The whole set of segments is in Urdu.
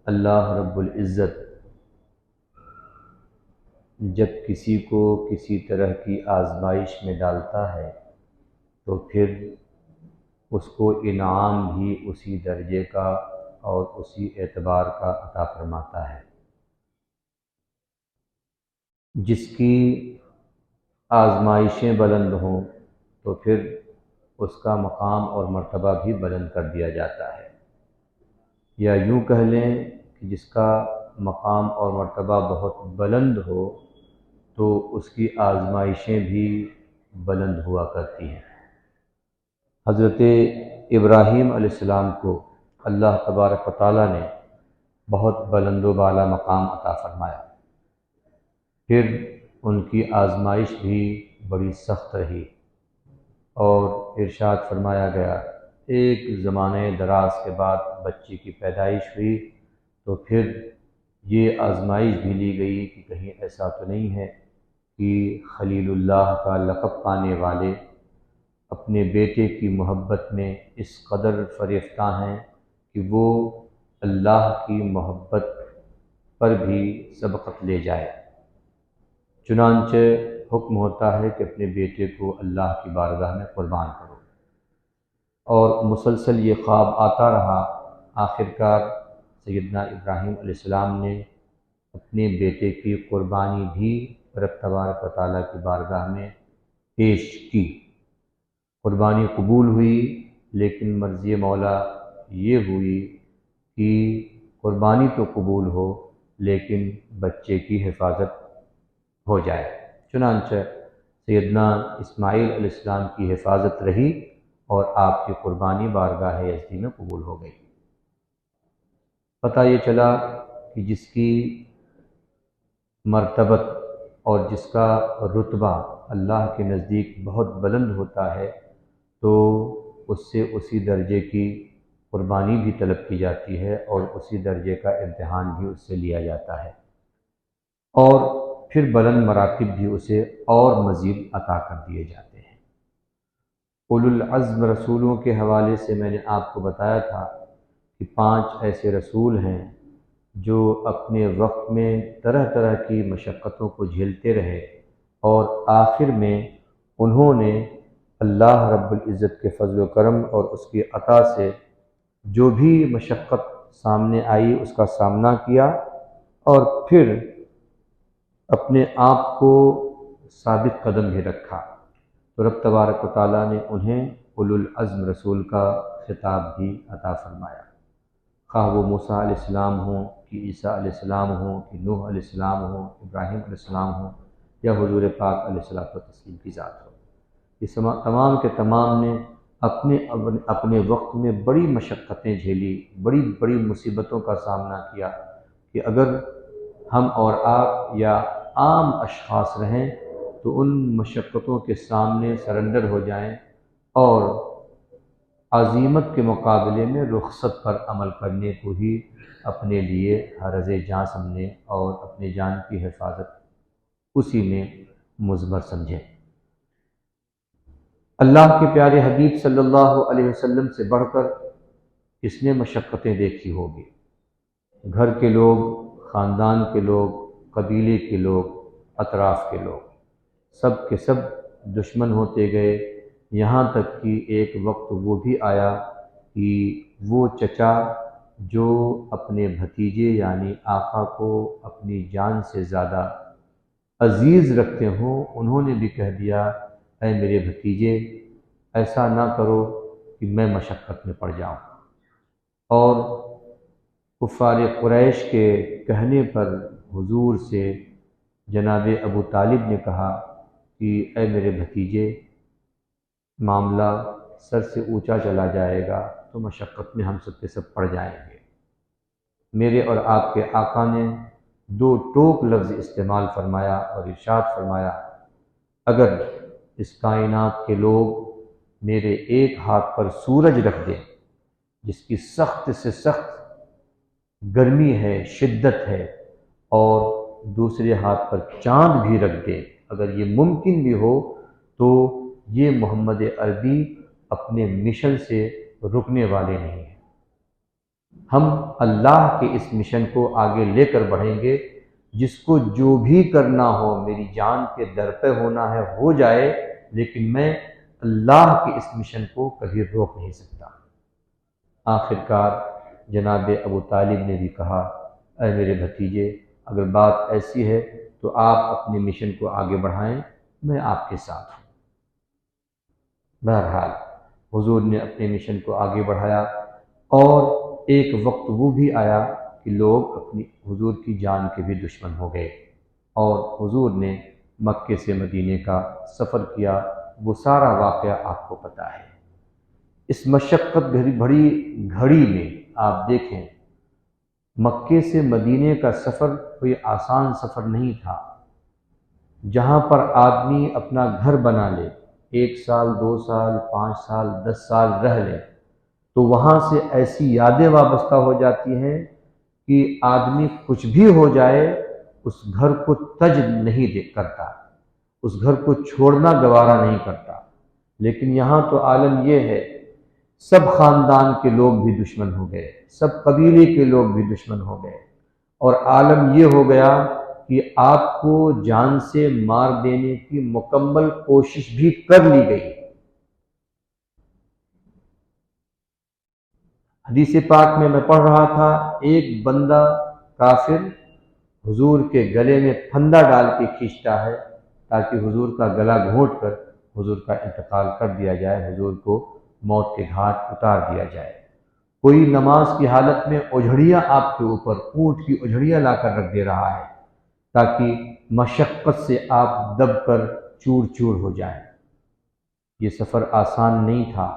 اللہ رب العزت جب کسی کو کسی طرح کی آزمائش میں ڈالتا ہے تو پھر اس کو انعام بھی اسی درجے کا اور اسی اعتبار کا عطا فرماتا ہے۔ جس کی آزمائشیں بلند ہوں تو پھر اس کا مقام اور مرتبہ بھی بلند کر دیا جاتا ہے، یا یوں کہہ لیں کہ جس کا مقام اور مرتبہ بہت بلند ہو تو اس کی آزمائشیں بھی بلند ہوا کرتی ہیں۔ حضرت ابراہیم علیہ السلام کو اللہ تبارک و تعالیٰ نے بہت بلند و بالا مقام عطا فرمایا، پھر ان کی آزمائش بھی بڑی سخت رہی اور ارشاد فرمایا گیا ایک زمانے دراز کے بعد بچے کی پیدائش ہوئی تو پھر یہ آزمائش بھی لی گئی کہ کہیں ایسا تو نہیں ہے کہ خلیل اللہ کا لقب پانے والے اپنے بیٹے کی محبت میں اس قدر فریفتہ ہیں کہ وہ اللہ کی محبت پر بھی سبقت لے جائے۔ چنانچہ حکم ہوتا ہے کہ اپنے بیٹے کو اللہ کی بارگاہ میں قربان کرو، اور مسلسل یہ خواب آتا رہا۔ آخرکار سیدنا ابراہیم علیہ السلام نے اپنے بیٹے کی قربانی بھی رب تبارک و تعالیٰ کی بارگاہ میں پیش کی۔ قربانی قبول ہوئی، لیکن مرضی مولا یہ ہوئی کہ قربانی تو قبول ہو لیکن بچے کی حفاظت ہو جائے۔ چنانچہ سیدنا اسماعیل علیہ السلام کی حفاظت رہی اور آپ کی قربانی بارگاہ یزدی میں قبول ہو گئی۔ پتہ یہ چلا کہ جس کی مرتبت اور جس کا رتبہ اللہ کے نزدیک بہت بلند ہوتا ہے تو اس سے اسی درجے کی قربانی بھی طلب کی جاتی ہے اور اسی درجے کا امتحان بھی اس سے لیا جاتا ہے، اور پھر بلند مراتب بھی اسے اور مزید عطا کر دیے جاتے ہیں۔ اولو العزم رسولوں کے حوالے سے میں نے آپ کو بتایا تھا کہ 5 ایسے رسول ہیں جو اپنے وقت میں طرح طرح کی مشقتوں کو جھیلتے رہے اور آخر میں انہوں نے اللہ رب العزت کے فضل و کرم اور اس کی عطا سے جو بھی مشقت سامنے آئی اس کا سامنا کیا اور پھر اپنے آپ کو ثابت قدم بھی رکھا، تو رب تبارک و تعالیٰ نے انہیں اولو العزم رسول کا خطاب بھی عطا فرمایا، خواہ وہ موسیٰ علیہ السلام ہوں کہ عیسیٰ علیہ السلام ہوں کہ نوح علیہ السلام ہوں، ابراہیم علیہ السلام ہوں یا حضور پاک علیہ الصلوۃ والتسلیم کی ذات ہو۔ یہ تمام کے تمام نے اپنے وقت میں بڑی مشقتیں جھیلی، بڑی بڑی مصیبتوں کا سامنا کیا کہ اگر ہم اور آپ یا عام اشخاص رہیں تو ان مشقتوں کے سامنے سرنڈر ہو جائیں اور عزیمت کے مقابلے میں رخصت پر عمل کرنے کو ہی اپنے لیے حرز جاں سمجھیں اور اپنے جان کی حفاظت اسی میں مضمر سمجھیں۔ اللہ کے پیارے حبیب صلی اللہ علیہ وسلم سے بڑھ کر کس نے مشقتیں دیکھی ہوگی؟ گھر کے لوگ، خاندان کے لوگ، قبیلے کے لوگ، اطراف کے لوگ، سب کے سب دشمن ہوتے گئے، یہاں تک کہ ایک وقت وہ بھی آیا کہ وہ چچا جو اپنے بھتیجے یعنی آقا کو اپنی جان سے زیادہ عزیز رکھتے ہوں، انہوں نے بھی کہہ دیا اے میرے بھتیجے ایسا نہ کرو کہ میں مشقت میں پڑ جاؤں، اور کفار قریش کے کہنے پر حضور سے جناب ابو طالب نے کہا کہ اے میرے بھتیجے معاملہ سر سے اونچا چلا جائے گا تو مشقت میں ہم سب کے سب پڑ جائیں گے۔ میرے اور آپ کے آقا نے 2 ٹوک لفظ استعمال فرمایا اور ارشاد فرمایا اگر اس کائنات کے لوگ میرے ایک ہاتھ پر سورج رکھ دیں جس کی سخت سے سخت گرمی ہے، شدت ہے، اور دوسرے ہاتھ پر چاند بھی رکھ دیں، اگر یہ ممکن بھی ہو تو یہ محمد عربی اپنے مشن سے رکنے والے نہیں ہیں۔ ہم اللہ کے اس مشن کو آگے لے کر بڑھیں گے، جس کو جو بھی کرنا ہو میری جان کے در پہ ہونا ہے ہو جائے، لیکن میں اللہ کے اس مشن کو کبھی روک نہیں سکتا۔ آخر کار جناب ابو طالب نے بھی کہا، اے میرے بھتیجے، اگر بات ایسی ہے تو آپ اپنے مشن کو آگے بڑھائیں، میں آپ کے ساتھ ہوں۔ بہرحال حضور نے اپنے مشن کو آگے بڑھایا، اور ایک وقت وہ بھی آیا کہ لوگ اپنی حضور کی جان کے بھی دشمن ہو گئے، اور حضور نے مکے سے مدینے کا سفر کیا۔ وہ سارا واقعہ آپ کو پتہ ہے۔ اس مشقت بھری گھڑی میں آپ دیکھیں، مکے سے مدینے کا سفر کوئی آسان سفر نہیں تھا۔ جہاں پر آدمی اپنا گھر بنا لے، 1 سال 2 سال 5 سال 10 سال رہ لے، تو وہاں سے ایسی یادیں وابستہ ہو جاتی ہیں کہ آدمی کچھ بھی ہو جائے اس گھر کو تج نہیں کرتا، اس گھر کو چھوڑنا گوارا نہیں کرتا۔ لیکن یہاں تو عالم یہ ہے، سب خاندان کے لوگ بھی دشمن ہو گئے، سب قبیلے کے لوگ بھی دشمن ہو گئے، اور عالم یہ ہو گیا کہ آپ کو جان سے مار دینے کی مکمل کوشش بھی کر لی گئی۔ حدیث پاک میں پڑھ رہا تھا، ایک بندہ کافر حضور کے گلے میں پھندا ڈال کے کھینچتا ہے تاکہ حضور کا گلا گھونٹ کر حضور کا انتقال کر دیا جائے، حضور کو موت کے گھاٹ اتار دیا جائے۔ کوئی نماز کی حالت میں اجھڑیاں آپ کے اوپر اونٹ کی اجھڑیاں لا کر رکھ دے رہا ہے تاکہ مشقت سے آپ دب کر چور چور ہو جائیں۔ یہ سفر آسان نہیں تھا۔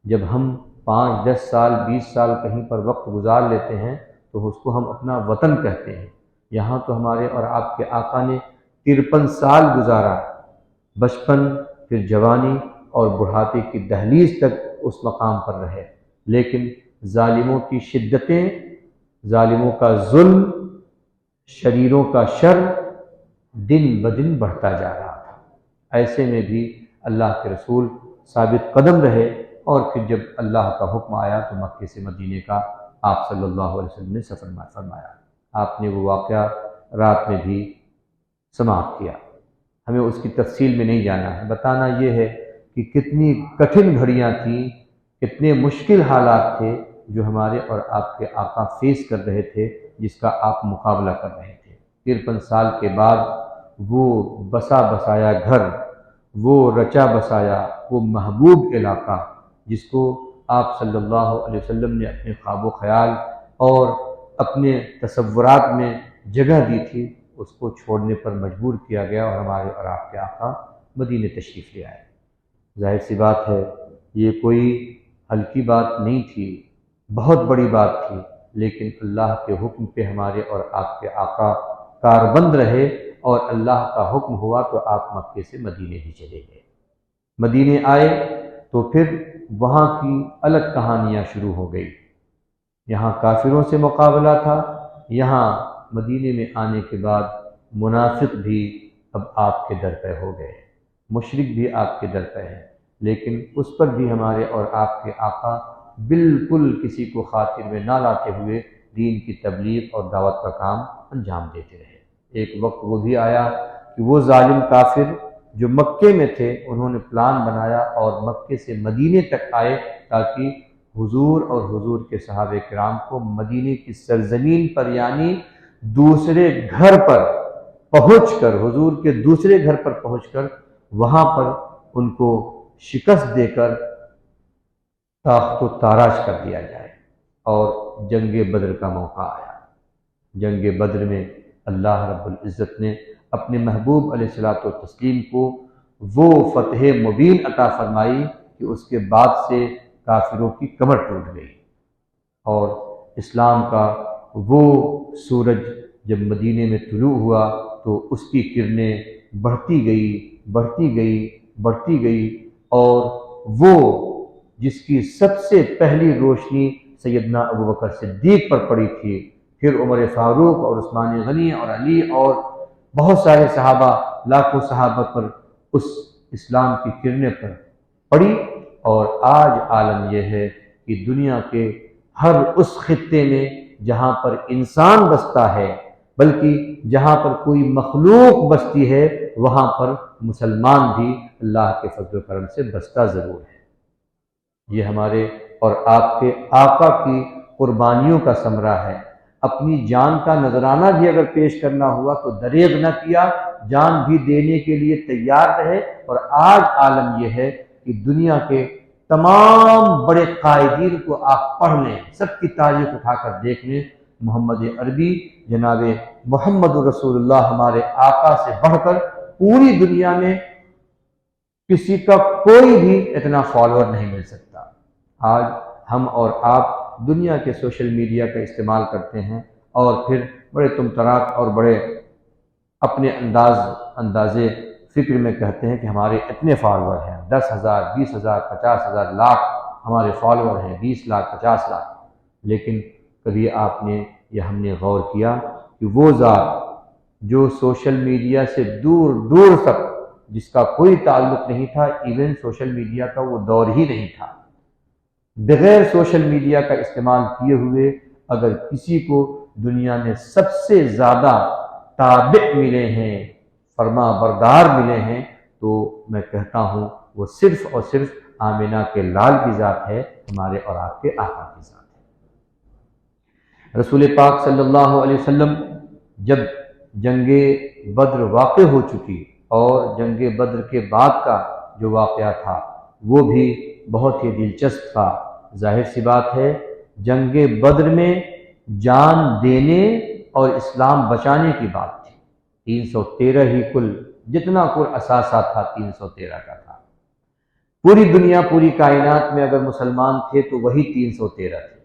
جب ہم 5 10 سال 20 سال کہیں پر وقت گزار لیتے ہیں تو اس کو ہم اپنا وطن کہتے ہیں۔ یہاں تو ہمارے اور آپ کے آقا نے 53 سال گزارا، بچپن، پھر جوانی اور بڑھاپے کی دہلیز تک اس مقام پر رہے، لیکن ظالموں کی شدتیں، ظالموں کا ظلم، شریروں کا شر دن بدن بڑھتا جا رہا تھا۔ ایسے میں بھی اللہ کے رسول ثابت قدم رہے، اور پھر جب اللہ کا حکم آیا تو مکے سے مدینے کا آپ صلی اللہ علیہ وسلم نے سفر فرمایا۔ آپ نے وہ واقعہ رات میں بھی سماعت کیا۔ ہمیں اس کی تفصیل میں نہیں جانا ہے، بتانا یہ ہے کہ کتنی کٹھن گھڑیاں تھیں، کتنے مشکل حالات تھے جو ہمارے اور آپ کے آقا فیس کر رہے تھے، جس کا آپ مقابلہ کر رہے تھے۔ 53 سال کے بعد وہ بسا بسایا گھر، وہ رچا بسایا وہ محبوب علاقہ، جس کو آپ صلی اللہ علیہ وسلم نے اپنے خواب و خیال اور اپنے تصورات میں جگہ دی تھی، اس کو چھوڑنے پر مجبور کیا گیا، اور ہمارے اور آپ کے آقا مدینے تشریف لے آئے۔ ظاہر سی بات ہے یہ کوئی ہلکی بات نہیں تھی، بہت بڑی بات تھی، لیکن اللہ کے حکم پہ ہمارے اور آپ کے آقا کاربند رہے، اور اللہ کا حکم ہوا تو آپ مکے سے مدینے بھی چلے گئے۔ مدینے آئے تو پھر وہاں کی الگ کہانیاں شروع ہو گئی۔ یہاں کافروں سے مقابلہ تھا، یہاں مدینے میں آنے کے بعد منافق بھی اب آپ کے در پہ ہو گئے، مشرک بھی آپ کے در پہ ہیں، لیکن اس پر بھی ہمارے اور آپ کے آقا بالکل کسی کو خاطر میں نہ لاتے ہوئے دین کی تبلیغ اور دعوت کا کام انجام دیتے رہے۔ ایک وقت وہ بھی آیا کہ وہ ظالم کافر جو مکے میں تھے، انہوں نے پلان بنایا اور مکے سے مدینے تک آئے تاکہ حضور اور حضور کے صحابہ کرام کو مدینے کی سرزمین پر، یعنی دوسرے گھر پر پہنچ کر، حضور کے دوسرے گھر پر پہنچ کر وہاں پر ان کو شکست دے کر تاخت و تاراج کر دیا جائے۔ اور جنگ بدر کا موقع آیا۔ جنگ بدر میں اللہ رب العزت نے اپنے محبوب علیہ الصلوۃ والتسلیم کو وہ فتح مبین عطا فرمائی کہ اس کے بعد سے کافروں کی کمر ٹوٹ گئی، اور اسلام کا وہ سورج جب مدینے میں طلوع ہوا تو اس کی کرنیں بڑھتی گئی، بڑھتی گئی، بڑھتی گئی، اور وہ جس کی سب سے پہلی روشنی سیدنا ابوبکر صدیق پر پڑی تھی، پھر عمر فاروق اور عثمان غنی اور علی اور بہت سارے صحابہ، لاکھوں صحابہ پر اس اسلام کی کرنیں پر پڑی، اور آج عالم یہ ہے کہ دنیا کے ہر اس خطے میں جہاں پر انسان بستا ہے، بلکہ جہاں پر کوئی مخلوق بستی ہے وہاں پر مسلمان بھی اللہ کے فضل و کرم سے بستا ضرور ہے۔ یہ ہمارے اور آپ کے آقا کی قربانیوں کا ثمرہ ہے۔ اپنی جان کا نذرانہ بھی اگر پیش کرنا ہوا تو دریغ نہ کیا، جان بھی دینے کے لیے تیار رہے۔ اور آج عالم یہ ہے کہ دنیا کے تمام بڑے قائدین کو آپ پڑھ لیں، سب کی تاریخ اٹھا کر دیکھ لیں، محمد عربی جناب محمد رسول اللہ ہمارے آقا سے بڑھ کر پوری دنیا میں کسی کا کوئی بھی اتنا فالوور نہیں مل سکتا۔ آج ہم اور آپ دنیا کے سوشل میڈیا کا استعمال کرتے ہیں اور پھر بڑے تمتراک اور بڑے اپنے اندازے فکر میں کہتے ہیں کہ ہمارے اتنے فالوور ہیں، 10,000 20,000 50,000 لاکھ ہمارے فالوور ہیں، 20 لاکھ 50 لاکھ۔ لیکن کبھی آپ نے یا ہم نے غور کیا کہ وہ ذات جو سوشل میڈیا سے دور دور تک جس کا کوئی تعلق نہیں تھا، ایون سوشل میڈیا کا وہ دور ہی نہیں تھا، بغیر سوشل میڈیا کا استعمال کیے ہوئے اگر کسی کو دنیا میں سب سے زیادہ تابع ملے ہیں، فرما بردار ملے ہیں، تو میں کہتا ہوں وہ صرف اور صرف آمنہ کے لال کی ذات ہے، ہمارے اور آپ کے آقا کی ذات ہے۔ رسول پاک صلی اللہ علیہ وسلم جب جنگ بدر واقع ہو چکی اور جنگ بدر کے بعد کا جو واقعہ تھا وہ بھی بہت ہی دلچسپ تھا۔ ظاہر سی بات ہے جنگ بدر میں جان دینے اور اسلام بچانے کی بات تھی۔ 313 ہی کل جتنا کل اثاثہ تھا 313 کا تھا۔ پوری دنیا پوری کائنات میں اگر مسلمان تھے تو وہی 313 تھے۔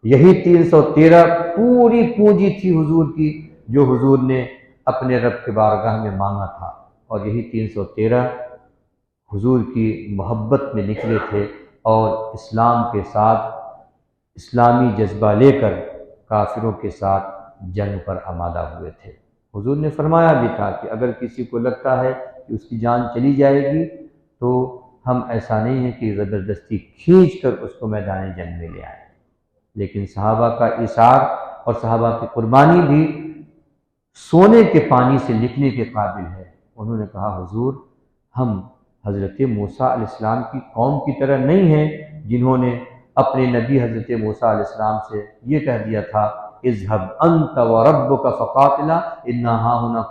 یہی 313 پوری پونجی تھی حضور کی جو حضور نے اپنے رب کے بارگاہ میں مانگا تھا، اور یہی 313 حضور کی محبت میں نکلے تھے اور اسلام کے ساتھ اسلامی جذبہ لے کر کافروں کے ساتھ جنگ پر آمادہ ہوئے تھے۔ حضور نے فرمایا بھی تھا کہ اگر کسی کو لگتا ہے کہ اس کی جان چلی جائے گی تو ہم ایسا نہیں ہے کہ زبردستی کھینچ کر اس کو میدان جنگ میں لے آئیں، لیکن صحابہ کا ایثار اور صحابہ کی قربانی بھی سونے کے پانی سے لکھنے کے قابل ہے۔ انہوں نے کہا حضور ہم حضرت موسیٰ علیہ السلام کی قوم کی طرح نہیں ہیں جنہوں نے اپنے نبی حضرت موسیٰ علیہ السلام سے یہ کہہ دیا تھا اذهب انت وربك فقاتلا انا هاهنا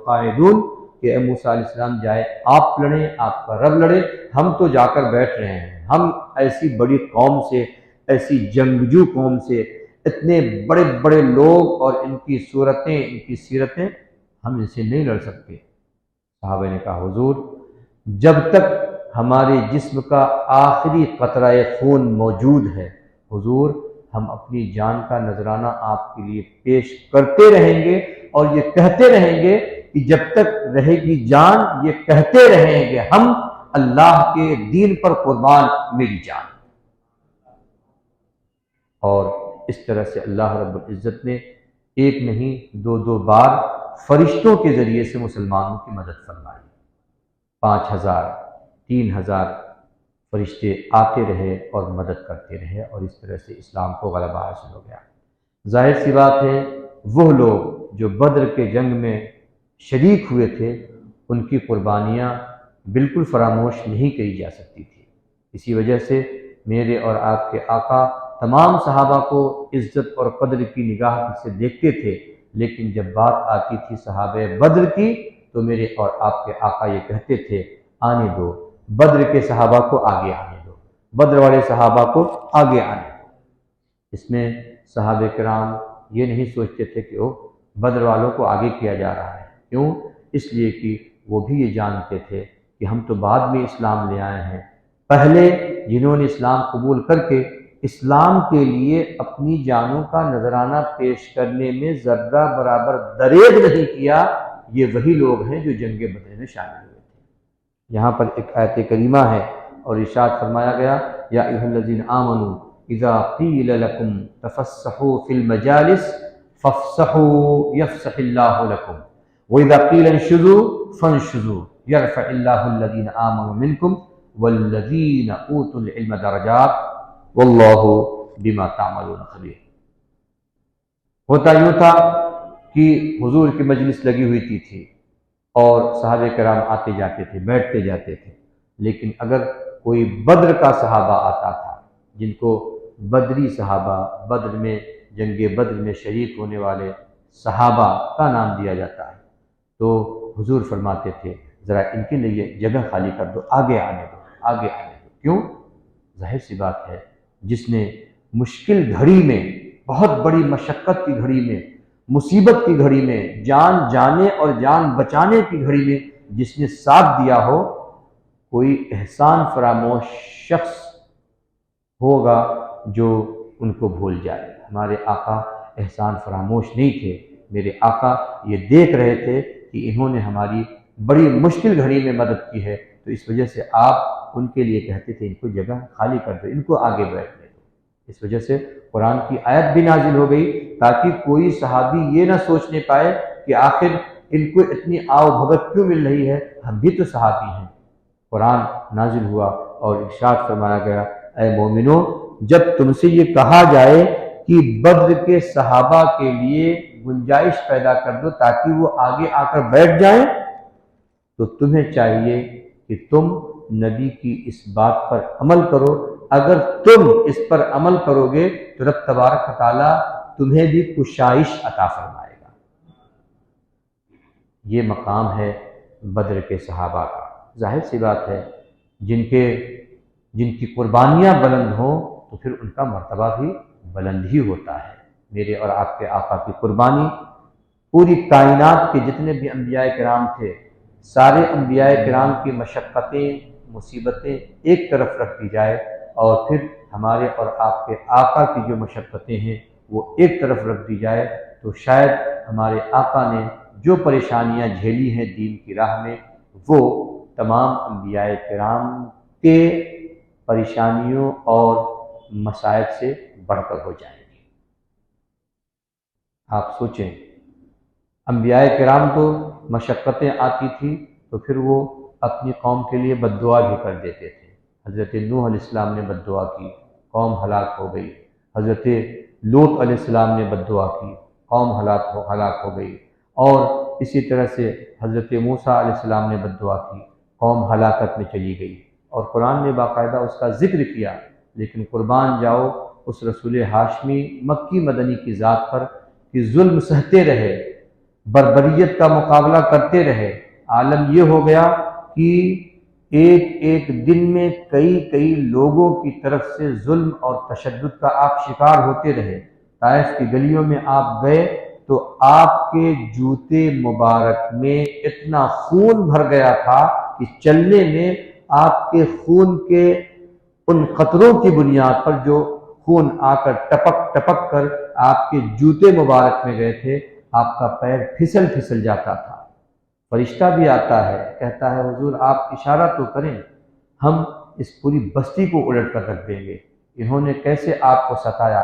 قاعدون، کہ اے موسیٰ علیہ السلام جائے آپ لڑیں، آپ کا رب لڑے، ہم تو جا کر بیٹھ رہے ہیں۔ ہم ایسی بڑی قوم سے، ایسی جنگجو قوم سے، اتنے بڑے بڑے لوگ اور ان کی صورتیں، ان کی سیرتیں، ہم ان سے نہیں لڑ سکتے۔ صحابہ نے کہا حضور جب تک ہمارے جسم کا آخری قطرہ خون موجود ہے حضور ہم اپنی جان کا نذرانہ آپ کے لیے پیش کرتے رہیں گے، اور یہ کہتے رہیں گے کہ جب تک رہے گی جان یہ کہتے رہیں گے ہم اللہ کے دین پر قربان میری جان۔ اور اس طرح سے اللہ رب العزت نے ایک نہیں دو بار فرشتوں کے ذریعے سے مسلمانوں کی مدد فرمائی۔ 5,000 3,000 فرشتے آتے رہے اور مدد کرتے رہے، اور اس طرح سے اسلام کو غلبہ حاصل ہو گیا۔ ظاہر سی بات ہے وہ لوگ جو بدر کے جنگ میں شریک ہوئے تھے ان کی قربانیاں بالکل فراموش نہیں کی جا سکتی تھی۔ اسی وجہ سے میرے اور آپ کے آقا تمام صحابہ کو عزت اور قدر کی نگاہ سے دیکھتے تھے، لیکن جب بات آتی تھی صحابہ بدر کی تو میرے اور آپ کے آقا یہ کہتے تھے آنے دو، بدر کے صحابہ کو آگے آنے دو، بدر والے صحابہ کو آگے آنے دو۔ اس میں صحابہ کرام یہ نہیں سوچتے تھے کہ بدر والوں کو آگے کیا جا رہا ہے، کیوں؟ اس لیے کہ وہ بھی یہ جانتے تھے کہ ہم تو بعد میں اسلام لے آئے ہیں، پہلے جنہوں نے اسلام قبول کر کے اسلام کے لیے اپنی جانوں کا نذرانہ پیش کرنے میں ذرہ برابر دریغ نہیں کیا، یہ وہی لوگ ہیں جو جنگ بدر میں شامل ہوئے تھے۔ یہاں پر ایک آیت کریمہ ہے اور ارشاد فرمایا گیا یا ایھا الذین آمنوا اذا قیل لکم تفسحوا فی المجالس فافسحوا یفسح اللہ لکم واذا قیل انشزوا فانشزوا یرفع اللہ الذین آمنوا منکم والذین اوتوا العلم درجات واللہ بما تعملون خبیر۔ ہوتا یوں تھا کہ حضور کی مجلس لگی ہوئی تھی اور صحابہ کرام آتے جاتے تھے، بیٹھتے جاتے تھے، لیکن اگر کوئی بدر کا صحابہ آتا تھا، جن کو بدری صحابہ، بدر میں، جنگ بدر میں شریک ہونے والے صحابہ کا نام دیا جاتا ہے، تو حضور فرماتے تھے ذرا ان کے لیے جگہ خالی کر دو، آگے آنے دو، آگے آنے دو۔ کیوں؟ ظاہر سی بات ہے، جس نے مشکل گھڑی میں، بہت بڑی مشقت کی گھڑی میں، مصیبت کی گھڑی میں، جان جانے اور جان بچانے کی گھڑی میں جس نے ساتھ دیا ہو، کوئی احسان فراموش شخص ہوگا جو ان کو بھول جائے۔ ہمارے آقا احسان فراموش نہیں تھے، میرے آقا یہ دیکھ رہے تھے کہ انہوں نے ہماری بڑی مشکل گھڑی میں مدد کی ہے، تو اس وجہ سے آپ ان کے لیے کہتے تھے ان کو جگہ خالی کر دو، ان کو آگے بیٹھنے دو۔ اس وجہ سے قرآن کی آیت بھی نازل ہو گئی تاکہ کوئی صحابی یہ نہ سوچنے پائے کہ آخر ان کو اتنی آؤ بھگت کیوں مل رہی ہے، ہم بھی تو صحابی ہیں۔ قرآن نازل ہوا اور ارشاد فرمایا گیا، اے مومنو، جب تم سے یہ کہا جائے کہ بدر کے صحابہ کے لیے گنجائش پیدا کر دو تاکہ وہ آگے آ کر بیٹھ جائیں، تو تمہیں چاہیے کہ تم نبی کی اس بات پر عمل کرو۔ اگر تم اس پر عمل کرو گے تو رب تبارک و تعالیٰ تمہیں بھی کشائش عطا فرمائے گا۔ یہ مقام ہے بدر کے صحابہ کا۔ ظاہر سی بات ہے، جن کی قربانیاں بلند ہوں تو پھر ان کا مرتبہ بھی بلند ہی ہوتا ہے۔ میرے اور آپ کے آقا کی قربانی، پوری کائنات کے جتنے بھی انبیاء کرام تھے، سارے انبیاء کرام کی مشقتیں، مصیبتیں ایک طرف رکھ دی جائے اور پھر ہمارے اور آپ کے آقا کی جو مشقتیں ہیں وہ ایک طرف رکھ دی جائے، تو شاید ہمارے آقا نے جو پریشانیاں جھیلی ہیں دین کی راہ میں، وہ تمام انبیاء کرام کے پریشانیوں اور مصائب سے بڑھ کر ہو جائیں گی۔ آپ سوچیں، انبیاء کرام کو مشقتیں آتی تھی تو پھر وہ اپنی قوم کے لیے بد دعا بھی کر دیتے تھے۔ حضرت نوح علیہ السلام نے بد دعا کی، قوم ہلاک ہو گئی۔ حضرت لوط علیہ السلام نے بد دعا کی، قوم ہلاک ہو گئی۔ اور اسی طرح سے حضرت موسیٰ علیہ السلام نے بد دعا کی، قوم ہلاکت میں چلی گئی۔ اور قرآن نے باقاعدہ اس کا ذکر کیا، لیکن قربان جاؤ اس رسول ہاشمی مکی مدنی کی ذات پر کہ ظلم سہتے رہے، بربریت کا مقابلہ کرتے رہے۔ عالم یہ ہو گیا کہ ایک ایک دن میں کئی لوگوں کی طرف سے ظلم اور تشدد کا آپ شکار ہوتے رہے۔ طائف کی گلیوں میں آپ گئے تو آپ کے جوتے مبارک میں اتنا خون بھر گیا تھا کہ چلنے میں آپ کے خون کے ان قطروں کی بنیاد پر جو خون آ کر ٹپک کر آپ کے جوتے مبارک میں گئے تھے، آپ کا پیر پھسل جاتا تھا۔ فرشتہ بھی آتا ہے، کہتا ہے حضور آپ اشارہ تو کریں، ہم اس پوری بستی کو الٹ کر رکھ دیں گے۔ انہوں نے کیسے آپ کو ستایا۔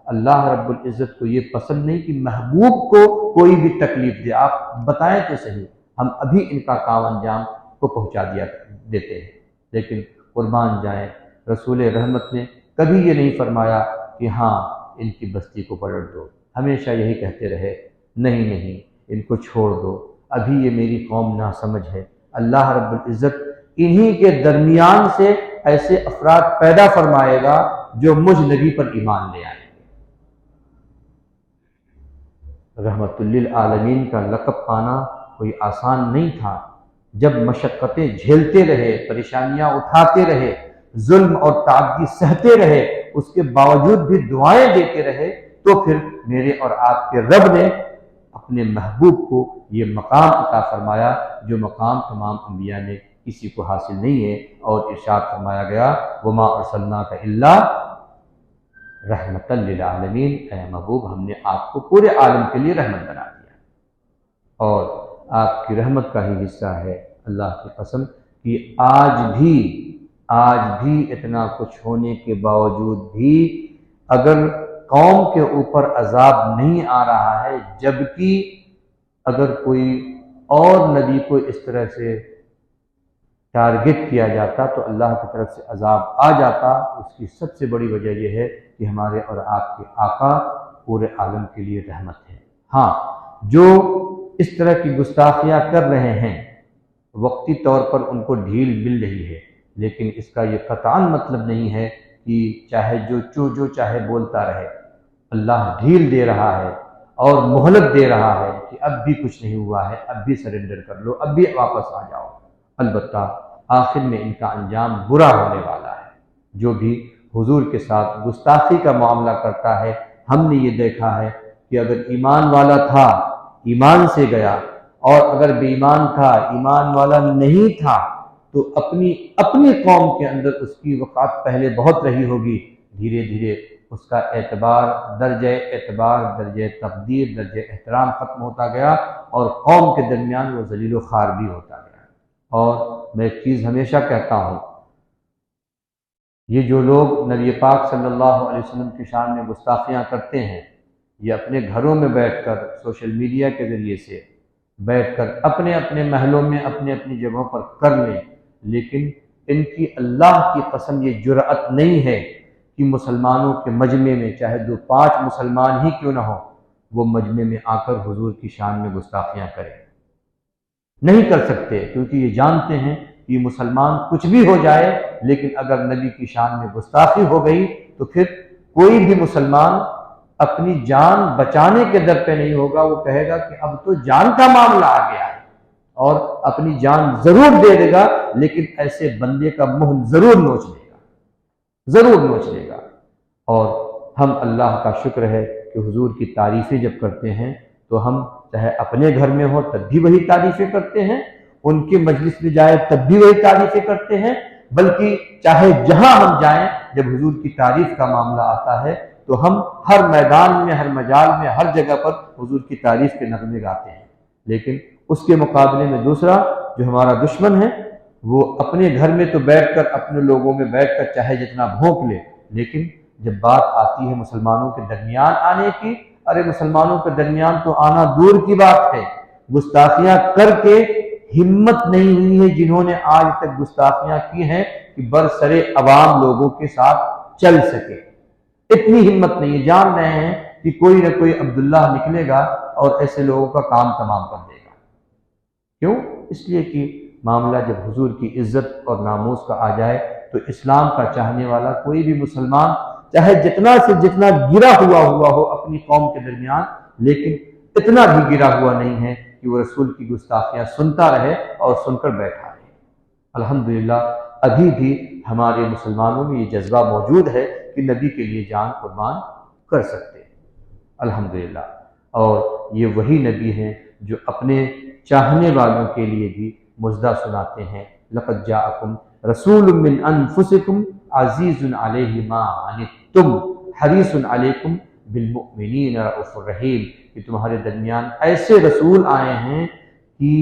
اللہ رب العزت کو یہ پسند نہیں کہ محبوب کو کوئی بھی تکلیف دے، آپ بتائیں تو صحیح، ہم ابھی ان کا کام انجام کو پہنچا دیتے ہیں۔ لیکن قربان جائیں، رسول رحمت نے کبھی یہ نہیں فرمایا کہ ہاں ان کی بستی کو پلٹ دو، ہمیشہ یہی کہتے رہے نہیں ان کو چھوڑ دو، ابھی یہ میری قوم ناسمجھ ہے۔ اللہ رب العزت انہی کے درمیان سے ایسے افراد پیدا فرمائے گا جو مجھ نبی پر ایمان لے آئیں گے۔ رحمت للعالمین کا لقب پانا کوئی آسان نہیں تھا۔ جب مشقتیں جھیلتے رہے، پریشانیاں اٹھاتے رہے، ظلم اور تعدی سہتے رہے، اس کے باوجود بھی دعائیں دیتے رہے، تو پھر میرے اور آپ کے رب نے اپنے محبوب کو یہ مقام عطا فرمایا جو مقام تمام انبیاء نے کسی کو حاصل نہیں ہے۔ اور ارشاد فرمایا گیا وما ارسلناک الا رحمتا للعالمین، اے محبوب ہم نے آپ کو پورے عالم کے لیے رحمت بنا دیا، اور آپ کی رحمت کا ہی حصہ ہے۔ اللہ کی قسم کہ آج بھی اتنا کچھ ہونے کے باوجود بھی اگر قوم کے اوپر عذاب نہیں آ رہا ہے، جبکہ اگر کوئی اور نبی کو اس طرح سے ٹارگٹ کیا جاتا تو اللہ کی طرف سے عذاب آ جاتا، اس کی سب سے بڑی وجہ یہ ہے کہ ہمارے اور آپ کے آقا پورے عالم کے لیے رحمت ہے۔ ہاں، جو اس طرح کی گستاخیاں کر رہے ہیں وقتی طور پر ان کو ڈھیل مل رہی ہے، لیکن اس کا یہ قطعاً مطلب نہیں ہے کہ چاہے جو چاہے بولتا رہے۔ اللہ ڈھیل دے رہا ہے اور مہلت دے رہا ہے کہ اب بھی کچھ نہیں ہوا ہے، اب بھی سرنڈر کر لو، اب بھی واپس آ جاؤ۔ البتہ آخر میں ان کا انجام برا ہونے والا ہے۔ جو بھی حضور کے ساتھ گستاخی کا معاملہ کرتا ہے، ہم نے یہ دیکھا ہے کہ اگر ایمان والا تھا ایمان سے گیا، اور اگر بے ایمان تھا ایمان والا نہیں تھا تو اپنی قوم کے اندر اس کی وقعت پہلے بہت رہی ہوگی، دھیرے دھیرے اس کا اعتبار درجہ تقدیر درجہ احترام ختم ہوتا گیا، اور قوم کے درمیان وہ ذلیل و خوار بھی ہوتا گیا۔ اور میں ایک چیز ہمیشہ کہتا ہوں، یہ جو لوگ نبی پاک صلی اللہ علیہ وسلم کی شان میں گستاخیاں کرتے ہیں، یہ اپنے گھروں میں بیٹھ کر سوشل میڈیا کے ذریعے سے بیٹھ کر اپنے اپنے محلوں میں اپنی جگہوں پر کر لیں، لیکن ان کی اللہ کی قسم یہ جرأت نہیں ہے کہ مسلمانوں کے مجمع میں، چاہے 2-5 مسلمان ہی کیوں نہ ہو، وہ مجمع میں آ کر حضور کی شان میں گستاخیاں کریں۔ نہیں کر سکتے، کیونکہ یہ جانتے ہیں کہ مسلمان کچھ بھی ہو جائے، لیکن اگر نبی کی شان میں گستاخی ہو گئی تو پھر کوئی بھی مسلمان اپنی جان بچانے کے در پہ نہیں ہوگا، وہ کہے گا کہ اب تو جان کا معاملہ آ گیا ہے، اور اپنی جان ضرور دے دے گا، لیکن ایسے بندے کا منہ ضرور نوچ لے گا۔ اور ہم اللہ کا شکر ہے کہ حضور کی تعریفیں جب کرتے ہیں تو ہم چاہے اپنے گھر میں ہو تب بھی وہی تعریفیں کرتے ہیں، ان کے مجلس میں جائے تب بھی وہی تعریفیں کرتے ہیں، بلکہ چاہے جہاں ہم جائیں جب حضور کی تعریف کا معاملہ آتا ہے تو ہم ہر میدان میں، ہر مجال میں، ہر جگہ پر حضور کی تعریف کے نغمے گاتے ہیں۔ لیکن اس کے مقابلے میں دوسرا جو ہمارا دشمن ہے، وہ اپنے گھر میں تو بیٹھ کر اپنے لوگوں میں بیٹھ کر چاہے جتنا بھونک لے، لیکن جب بات آتی ہے مسلمانوں کے درمیان آنے کی، ارے مسلمانوں کے درمیان تو آنا دور کی بات ہے، گستاخیاں کر کے ہمت نہیں ہوئی ہے جنہوں نے آج تک گستاخیاں کی ہیں کہ برسر عوام لوگوں کے ساتھ چل سکے۔ اتنی ہمت نہیں ہے، جان رہے ہیں کہ کوئی نہ کوئی عبداللہ نکلے گا اور ایسے لوگوں کا کام تمام کر دے گا۔ کیوں؟ اس لیے کہ معاملہ جب حضور کی عزت اور ناموس کا آ جائے تو اسلام کا چاہنے والا کوئی بھی مسلمان چاہے جتنا سے جتنا گرا ہوا ہو اپنی قوم کے درمیان، لیکن اتنا بھی گرا ہوا نہیں ہے کہ وہ رسول کی گستاخیاں سنتا رہے اور سن کر بیٹھا رہے۔ الحمدللہ ابھی بھی ہمارے مسلمانوں میں یہ جذبہ موجود ہے کہ نبی کے لیے جان قربان کر سکتے ہیں، الحمدللہ۔ اور یہ وہی نبی ہیں جو اپنے چاہنے والوں کے لیے بھی مژدہ سناتے ہیں، لقد جاءکم رسول من انفسکم عزیز علیہ ما عنتم حریص علیکم بالمؤمنین رؤوف الرحیم، کہ تمہارے درمیان ایسے رسول آئے ہیں کہ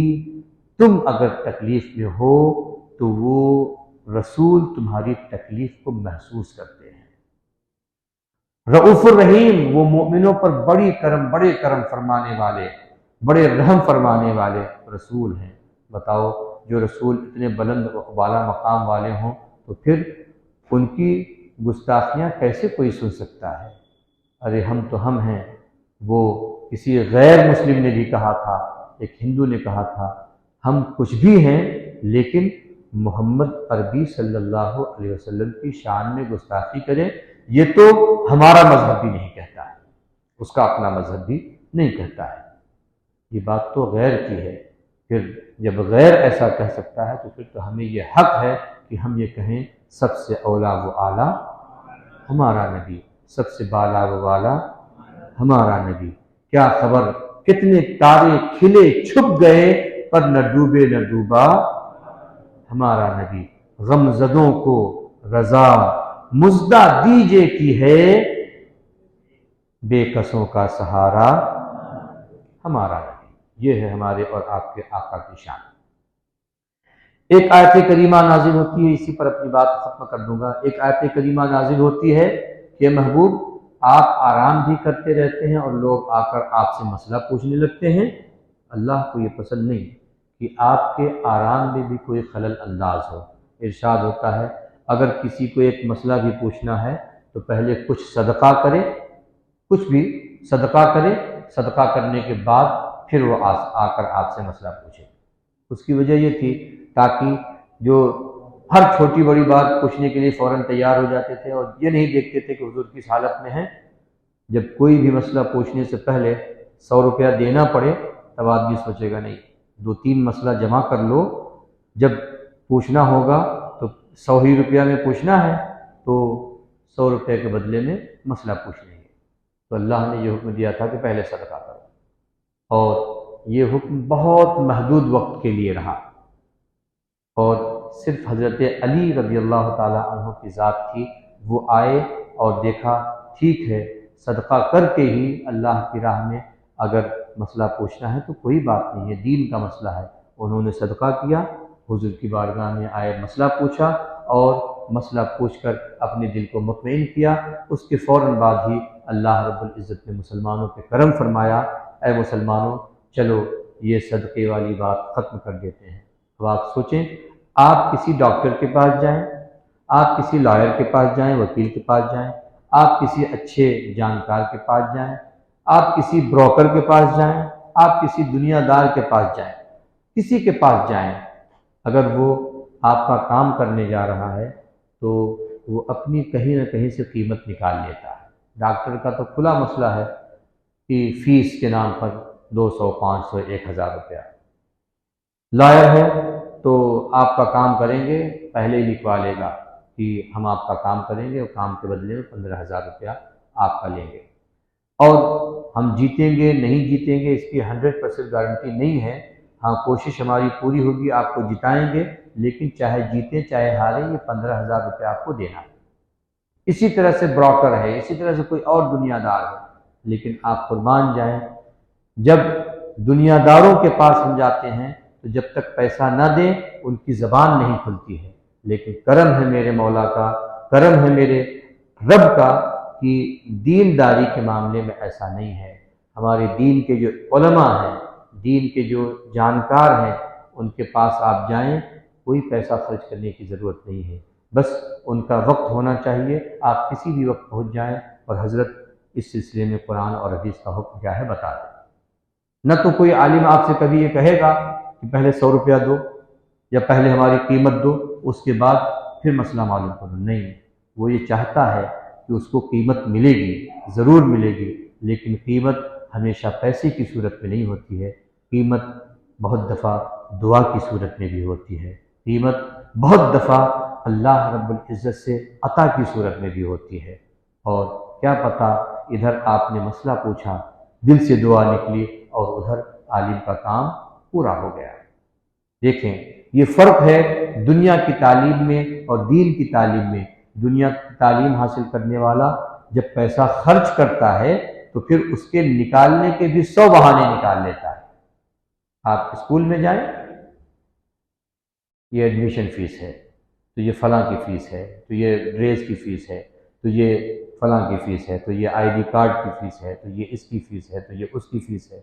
تم اگر تکلیف میں ہو تو وہ رسول تمہاری تکلیف کو محسوس کرتے ہیں۔ رؤوف الرحیم، وہ مومنوں پر بڑے کرم فرمانے والے، بڑے رحم فرمانے والے رسول ہیں۔ بتاؤ، جو رسول اتنے بلند والا مقام والے ہوں تو پھر ان کی گستاخیاں کیسے کوئی سن سکتا ہے؟ ارے ہم تو ہم ہیں۔ وہ کسی غیر مسلم نے بھی کہا تھا، ایک ہندو نے کہا تھا، ہم کچھ بھی ہیں لیکن محمد عربی صلی اللہ علیہ وسلم کی شان میں گستاخی کریں یہ تو ہمارا مذہب بھی نہیں کہتا ہے، اس کا اپنا مذہب بھی نہیں کہتا ہے۔ یہ بات تو غیر کی ہے۔ پھر جب غیر ایسا کہہ سکتا ہے تو پھر تو ہمیں یہ حق ہے کہ ہم یہ کہیں سب سے اولا و اعلیٰ ہمارا نبی، سب سے بالا و والا ہمارا نبی۔ کیا خبر کتنے تارے کھلے چھپ گئے پر نہ ڈوبے نہ ڈوبا ہمارا نبی۔ غم زدوں کو رضا مژدہ دیجے کی ہے، بے کسوں کا سہارا ہمارا نبی۔ یہ ہے ہمارے اور آپ کے آقا کی شان۔ ایک آیت کریمہ نازل ہوتی ہے، اسی پر اپنی بات ختم کر دوں گا۔ ایک آیت کریمہ نازل ہوتی ہے کہ محبوب آپ آرام بھی کرتے رہتے ہیں اور لوگ آ کر آپ سے مسئلہ پوچھنے لگتے ہیں۔ اللہ کو یہ پسند نہیں کہ آپ کے آرام میں بھی کوئی خلل انداز ہو۔ ارشاد ہوتا ہے اگر کسی کو ایک مسئلہ بھی پوچھنا ہے تو پہلے کچھ صدقہ کرے، کچھ بھی صدقہ کرے، صدقہ کرنے کے بعد پھر وہ آ کر آپ سے مسئلہ پوچھے۔ اس کی وجہ یہ تھی تاکہ جو ہر چھوٹی بڑی بات پوچھنے کے لیے فوراً تیار ہو جاتے تھے اور یہ نہیں دیکھتے تھے کہ حضور کس حالت میں ہیں۔ جب کوئی بھی مسئلہ پوچھنے سے پہلے 100 روپیہ دینا پڑے تب آدمی سوچے گا نہیں، 2-3 مسئلہ جمع کر لو، جب پوچھنا ہوگا تو 100 ہی روپیہ میں پوچھنا ہے تو 100 روپے کے بدلے میں مسئلہ پوچھ لیں گے۔ تو اللہ نے یہ حکم دیا تھا کہ پہلے صدقہ کرو، اور یہ حکم بہت محدود وقت کے لیے رہا، اور صرف حضرت علی رضی اللہ تعالی عنہ کی ذات تھی، وہ آئے اور دیکھا ٹھیک ہے صدقہ کر کے ہی اللہ کی راہ میں اگر مسئلہ پوچھنا ہے تو کوئی بات نہیں ہے، دین کا مسئلہ ہے۔ انہوں نے صدقہ کیا، حضور کی بارگاہ میں آئے، مسئلہ پوچھا، اور مسئلہ پوچھ کر اپنے دل کو مطمئن کیا۔ اس کے فوراً بعد ہی اللہ رب العزت نے مسلمانوں پہ کرم فرمایا، اے مسلمانوں چلو یہ صدقے والی بات ختم کر دیتے ہیں۔ اب آپ سوچیں، آپ کسی ڈاکٹر کے پاس جائیں، آپ کسی لائر کے پاس جائیں، وکیل کے پاس جائیں، آپ کسی اچھے جانکار کے پاس جائیں، آپ کسی بروکر کے پاس جائیں، آپ کسی دنیا دار کے پاس جائیں، کسی کے پاس جائیں، اگر وہ آپ کا کام کرنے جا رہا ہے تو وہ اپنی کہیں نہ کہیں سے قیمت نکال لیتا ہے۔ ڈاکٹر کا تو کھلا مسئلہ ہے کہ فیس کے نام پر 200، 500، 1000 روپیہ۔ لائر ہے تو آپ کا کام کریں گے پہلے ہی لکھوا لے گا کہ ہم آپ کا کام کریں گے اور کام کے بدلے میں 15,000 روپیہ آپ کا لیں گے، اور ہم جیتیں گے نہیں جیتیں گے اس کی 100% گارنٹی نہیں ہے۔ ہاں کوشش ہماری پوری ہوگی، آپ کو جتائیں گے، لیکن چاہے جیتیں چاہے ہاریں یہ 15,000 روپیہ آپ کو دینا ہے۔ اسی طرح سے بروکر ہے، اسی طرح سے کوئی اور دنیا دار ہے، لیکن آپ قربان جائیں جب دنیا داروں کے پاس ہم جاتے ہیں تو جب تک پیسہ نہ دیں ان کی زبان نہیں کھلتی ہے، لیکن کرم ہے میرے مولا کا، کرم ہے میرے رب کا کہ دینداری کے معاملے میں ایسا نہیں ہے۔ ہمارے دین کے جو علماء ہیں، دین کے جو جانکار ہیں، ان کے پاس آپ جائیں، کوئی پیسہ خرچ کرنے کی ضرورت نہیں ہے، بس ان کا وقت ہونا چاہیے، آپ کسی بھی وقت پہنچ جائیں اور حضرت اس سلسلے میں قرآن اور حدیث کا حکم کیا ہے بتا دیں۔ نہ تو کوئی عالم آپ سے کبھی یہ کہے گا کہ پہلے 100 روپیہ دو یا پہلے ہماری قیمت دو اس کے بعد پھر مسئلہ معلوم کرو، نہیں، وہ یہ چاہتا ہے کہ اس کو قیمت ملے گی، ضرور ملے گی، لیکن قیمت ہمیشہ پیسے کی صورت میں نہیں ہوتی ہے، قیمت بہت دفعہ دعا کی صورت میں بھی ہوتی ہے، قیمت بہت دفعہ اللہ رب العزت سے عطا کی صورت میں بھی ہوتی ہے۔ اور کیا پتہ ادھر آپ نے مسئلہ پوچھا، دل سے دعا نکلی اور ادھر عالم کا کام پورا ہو گیا۔ دیکھیں یہ فرق ہے دنیا کی تعلیم میں اور دین کی تعلیم میں۔ دنیا کی تعلیم حاصل کرنے والا جب پیسہ خرچ کرتا ہے تو پھر اس کے نکالنے کے بھی 100 بہانے نکال لیتا ہے۔ آپ اسکول میں جائیں، یہ ایڈمیشن فیس ہے، تو یہ فلاں کی فیس ہے، تو یہ ڈریس کی فیس ہے، تو یہ فلاں کی فیس ہے، تو یہ آئی ڈی کارڈ کی فیس ہے، تو یہ اس کی فیس ہے، تو یہ اس کی فیس ہے۔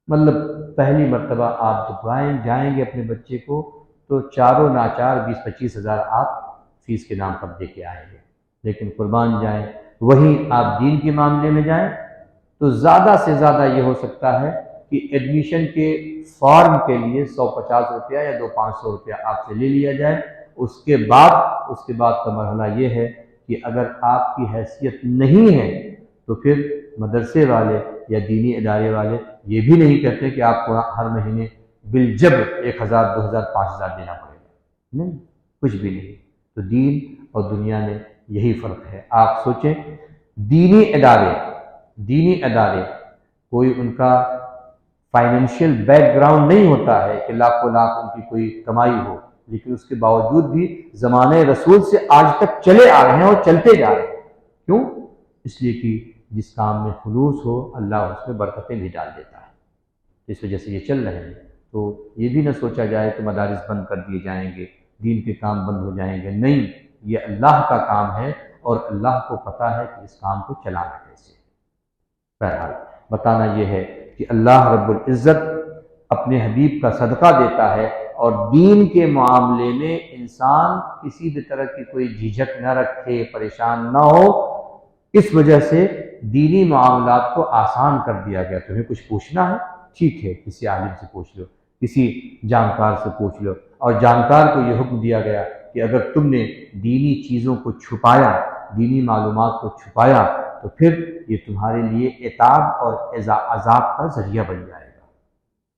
مطلب پہلی مرتبہ آپ جب جائیں گے اپنے بچے کو تو چاروں ناچار 20-25 ہزار آپ فیس کے نام پر دے کے آئیں گے، لیکن قربان جائیں وہیں آپ دین کے معاملے میں جائیں تو زیادہ سے زیادہ یہ ہو سکتا ہے کہ ایڈمیشن کے فارم کے لیے 150 روپیہ یا 200-500 روپیہ آپ سے لے لیا جائے۔ اس کے بعد کا مرحلہ یہ ہے کہ اگر آپ کی حیثیت نہیں ہے تو پھر مدرسے والے یا دینی ادارے والے یہ بھی نہیں کہتے کہ آپ کو ہر مہینے بالجبر 1000، 2000، 5000 دینا پڑے گا، نہیں، کچھ بھی نہیں۔ تو دین اور دنیا میں یہی فرق ہے۔ آپ سوچیں دینی ادارے کوئی ان کا فائنینشیل بیک گراؤنڈ نہیں ہوتا ہے کہ لاکھوں لاکھ ان کی کوئی کمائی ہو، لیکن اس کے باوجود بھی زمانے رسول سے آج تک چلے آ رہے ہیں اور چلتے جا رہے ہیں۔ کیوں؟ اس لیے کہ جس کام میں خلوص ہو اللہ اس میں برکتیں بھی ڈال دیتا ہے، اس وجہ سے یہ چل رہے ہیں۔ تو یہ بھی نہ سوچا جائے کہ مدارس بند کر دیے جائیں گے، دین کے کام بند ہو جائیں گے، نہیں، یہ اللہ کا کام ہے اور اللہ کو پتہ ہے کہ اس کام کو چلانا کیسے۔ بہرحال بتانا یہ ہے کہ اللہ رب العزت اپنے حبیب کا صدقہ دیتا ہے، اور دین کے معاملے میں انسان کسی بھی طرح کی کوئی جھجھک نہ رکھے، پریشان نہ ہو، اس وجہ سے دینی معاملات کو آسان کر دیا گیا۔ تمہیں کچھ پوچھنا ہے، ٹھیک ہے، کسی عالم سے پوچھ لو، کسی جانکار سے پوچھ لو، اور جانکار کو یہ حکم دیا گیا کہ اگر تم نے دینی چیزوں کو چھپایا، دینی معلومات کو چھپایا، تو پھر یہ تمہارے لیے عتاب اور عذاب کا ذریعہ بن جائے گا۔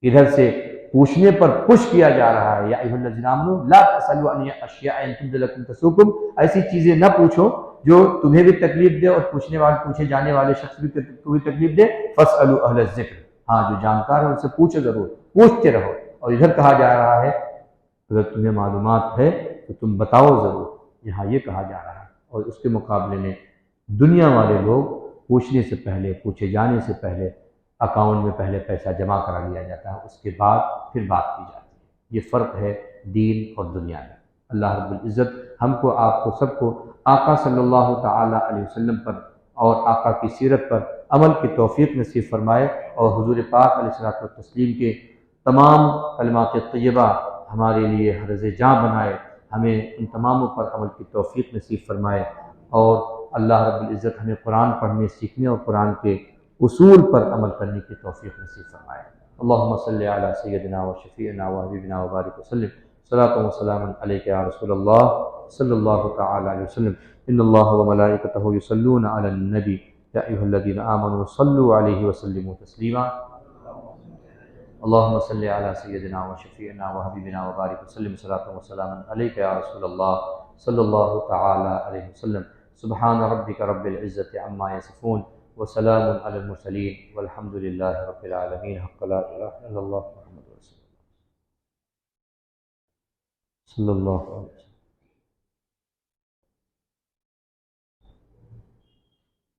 ادھر سے پوچھنے پر پش کیا جا رہا ہے، یا ایھا الذین آمنوا لا تسألوا عن اشیاء ان تبد لکم تسؤکم، ایسی چیزیں نہ پوچھو جو تمہیں بھی تکلیف دے اور پوچھے جانے والے شخص بھی کو بھی تکلیف دے۔ فاسألوا اہل الذکر، ہاں جو جانکار ہے ان سے پوچھو، ضرور پوچھتے رہو۔ اور ادھر کہا جا رہا ہے اگر تمہیں معلومات ہے تو تم بتاؤ ضرور، یہاں یہ کہا جا رہا ہے۔ اور اس کے مقابلے میں دنیا والے لوگ پوچھنے سے پہلے، پوچھے جانے سے پہلے اکاؤنٹ میں پہلے پیسہ جمع کرا لیا جاتا ہے، اس کے بعد پھر بات کی جاتی ہے۔ یہ فرق ہے دین اور دنیا میں۔ اللہ رب العزت ہم کو، آپ کو، سب کو آقا صلی اللہ تعالی علیہ وسلم پر اور آقا کی سیرت پر عمل کی توفیق نصیب فرمائے، اور حضور پاک علیہ الصلوۃ والتسلیم کے تمام کلمات طیبہ ہمارے لیے حرز جاں بنائے، ہمیں ان تماموں پر عمل کی توفیق نصیب فرمائے، اور اللہ رب العزت ہمیں قرآن پڑھنے، سیکھنے اور قرآن کے اصول پر عمل کرنے کی توفیق نصیب فرمائے۔ اللہم صلی علی سیدنا و شفیعنا و حبیبنا و بارک وسلم، صلاۃ و سلام علیک یا رسول اللہ صلی اللہ تعالی علیہ وسلم۔ ان اللہ و ملائکتہ یصلون علی النبی یا ایھا الذین آمنوا صلوا علیہ وسلموا تسلیما۔ اللہم صلی علی سیدنا و شفیعنا و حبیبنا و بارک وسلم، صلاۃ و سلام علیک یا رسول اللہ صلی اللہ تعالی علیہ وسلم۔ سبحان ربک رب العزت عما یصفون وسلام علی المرسلین والحمد للہ رب العالمین۔ حق لا الہ الا اللہ محمد رسول اللہ صلی اللہ علیہ وسلم۔